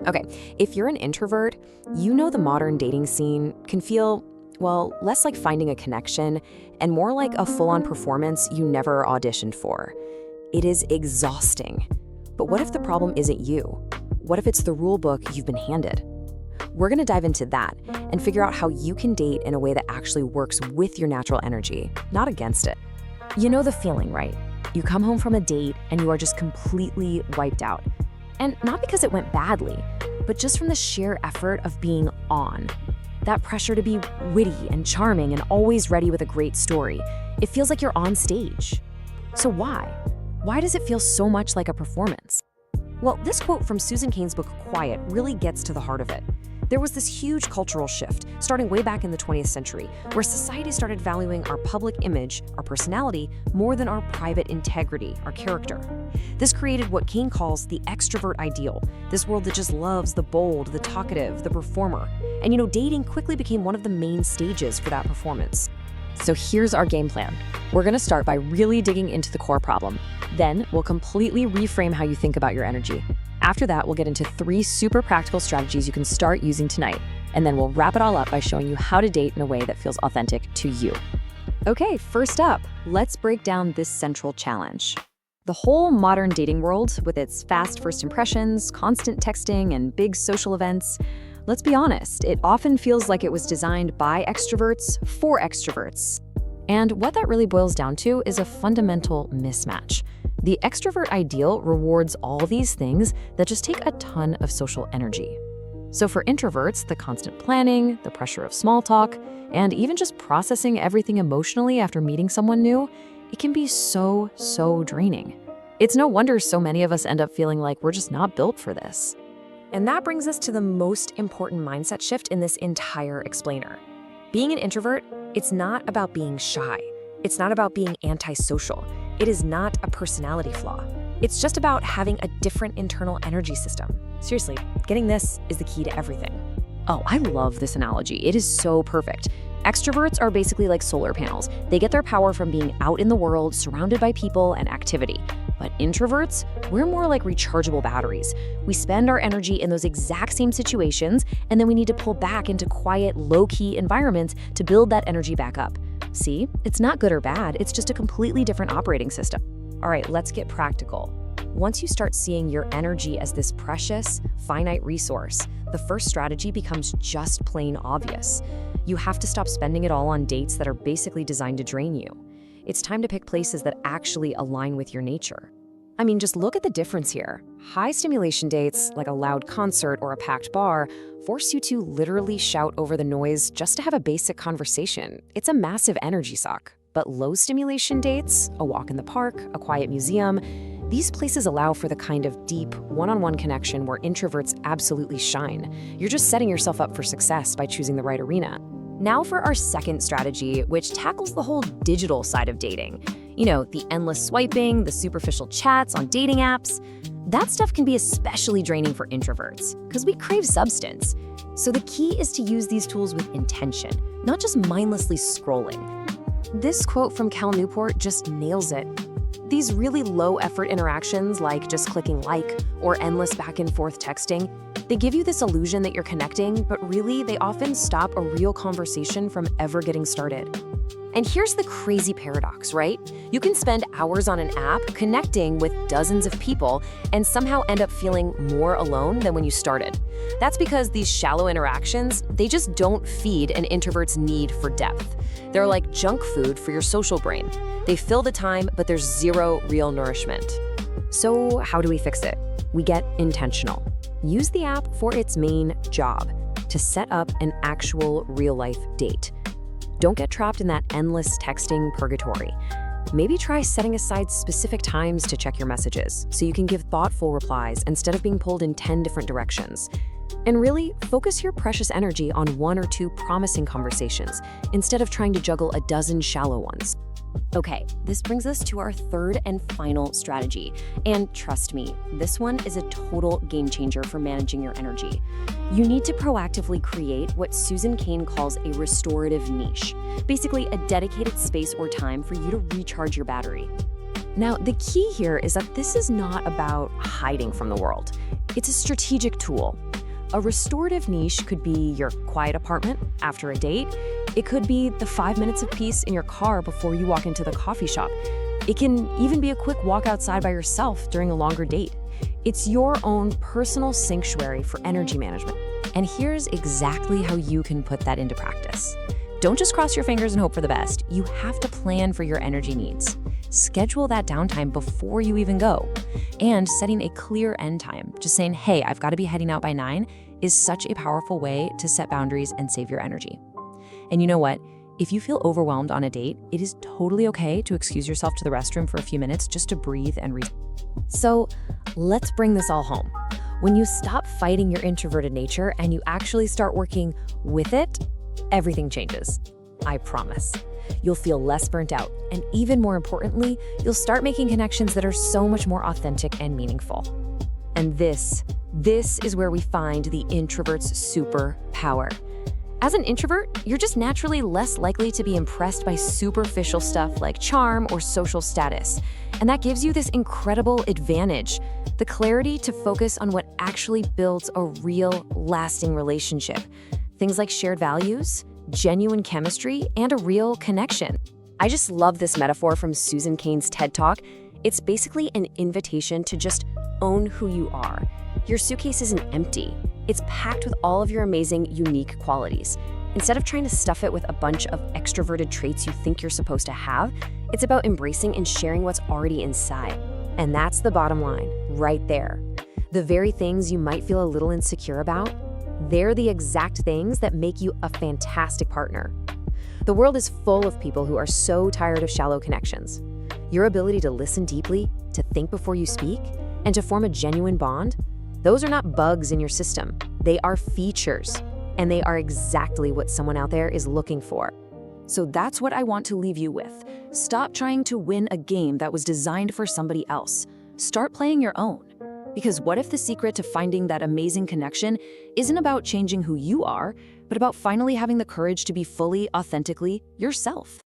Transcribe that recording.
Okay, if you're an introvert, you know the modern dating scene can feel, well, less like finding a connection and more like a full-on performance you never auditioned for. It is exhausting. But what if the problem isn't you? What if it's the rule book you've been handed? We're going to dive into that and figure out how you can date in a way that actually works with your natural energy, not against it. You know the feeling, right? You come home from a date and you are just completely wiped out. And not because it went badly, but just from the sheer effort of being on. That pressure to be witty and charming and always ready with a great story. It feels like you're on stage. So why? Why does it feel so much like a performance? Well, this quote from Susan Cain's book Quiet really gets to the heart of it. There was this huge cultural shift, starting way back in the 20th century, where society started valuing our public image, our personality, more than our private integrity, our character. This created what Cain calls the extrovert ideal, this world that just loves the bold, the talkative, the performer. And dating quickly became one of the main stages for that performance. So here's our game plan. We're going to start by really digging into the core problem. Then we'll completely reframe how you think about your energy. After that, we'll get into 3 super practical strategies you can start using tonight. And then we'll wrap it all up by showing you how to date in a way that feels authentic to you. Okay, first up, let's break down this central challenge. The whole modern dating world, with its fast first impressions, constant texting, and big social events, let's be honest, it often feels like it was designed by extroverts for extroverts. And what that really boils down to is a fundamental mismatch. The extrovert ideal rewards all these things that just take a ton of social energy. So for introverts, the constant planning, the pressure of small talk, and even just processing everything emotionally after meeting someone new, it can be so draining. It's no wonder so many of us end up feeling like we're just not built for this. And that brings us to the most important mindset shift in this entire explainer. Being an introvert, it's not about being shy. It's not about being antisocial. It is not a personality flaw. It's just about having a different internal energy system. Seriously, getting this is the key to everything. Oh, I love this analogy. It is so perfect. Extroverts are basically like solar panels. They get their power from being out in the world, surrounded by people and activity. But introverts, we're more like rechargeable batteries. We spend our energy in those exact same situations, and then we need to pull back into quiet, low-key environments to build that energy back up. See, it's not good or bad, it's just a completely different operating system. All right, let's get practical. Once you start seeing your energy as this precious, finite resource, the first strategy becomes just plain obvious. You have to stop spending it all on dates that are basically designed to drain you. It's time to pick places that actually align with your nature. I mean, just look at the difference here. High stimulation dates, like a loud concert or a packed bar, force you to literally shout over the noise just to have a basic conversation. It's a massive energy suck. But low stimulation dates, a walk in the park, a quiet museum, these places allow for the kind of deep, one-on-one connection where introverts absolutely shine. You're just setting yourself up for success by choosing the right arena. Now for our second strategy, which tackles the whole digital side of dating. The endless swiping, the superficial chats on dating apps. That stuff can be especially draining for introverts, because we crave substance. So the key is to use these tools with intention, not just mindlessly scrolling. This quote from Cal Newport just nails it. These really low-effort interactions, like just clicking like or endless back-and-forth texting, they give you this illusion that you're connecting, but really they often stop a real conversation from ever getting started. And here's the crazy paradox, right? You can spend hours on an app connecting with dozens of people and somehow end up feeling more alone than when you started. That's because these shallow interactions, they just don't feed an introvert's need for depth. They're like junk food for your social brain. They fill the time, but there's zero real nourishment. So how do we fix it? We get intentional. Use the app for its main job, to set up an actual real-life date. Don't get trapped in that endless texting purgatory. Maybe try setting aside specific times to check your messages so you can give thoughtful replies instead of being pulled in 10 different directions. And really, focus your precious energy on 1 or 2 promising conversations instead of trying to juggle a dozen shallow ones. Okay, this brings us to our third and final strategy. And trust me, this one is a total game changer for managing your energy. You need to proactively create what Susan Cain calls a restorative niche, basically a dedicated space or time for you to recharge your battery. Now, the key here is that this is not about hiding from the world. It's a strategic tool. A restorative niche could be your quiet apartment after a date. It could be the 5 minutes of peace in your car before you walk into the coffee shop. It can even be a quick walk outside by yourself during a longer date. It's your own personal sanctuary for energy management. And here's exactly how you can put that into practice. Don't just cross your fingers and hope for the best. You have to plan for your energy needs. Schedule that downtime before you even go. And setting a clear end time, just saying, hey, I've got to be heading out by 9, is such a powerful way to set boundaries and save your energy. And you know what? If you feel overwhelmed on a date, it is totally okay to excuse yourself to the restroom for a few minutes just to breathe and reset. So let's bring this all home. When you stop fighting your introverted nature and you actually start working with it, everything changes. I promise. You'll feel less burnt out, and even more importantly, you'll start making connections that are so much more authentic and meaningful. And this is where we find the introvert's superpower. As an introvert, you're just naturally less likely to be impressed by superficial stuff like charm or social status. And that gives you this incredible advantage, the clarity to focus on what actually builds a real, lasting relationship. Things like shared values, genuine chemistry, and a real connection. I just love this metaphor from Susan Cain's TED Talk. It's basically an invitation to just own who you are. Your suitcase isn't empty. It's packed with all of your amazing, unique qualities. Instead of trying to stuff it with a bunch of extroverted traits you think you're supposed to have, it's about embracing and sharing what's already inside. And that's the bottom line, right there. The very things you might feel a little insecure about, they're the exact things that make you a fantastic partner. The world is full of people who are so tired of shallow connections. Your ability to listen deeply, to think before you speak, and to form a genuine bond, those are not bugs in your system. They are features, and they are exactly what someone out there is looking for. So that's what I want to leave you with. Stop trying to win a game that was designed for somebody else. Start playing your own. Because what if the secret to finding that amazing connection isn't about changing who you are, but about finally having the courage to be fully, authentically yourself?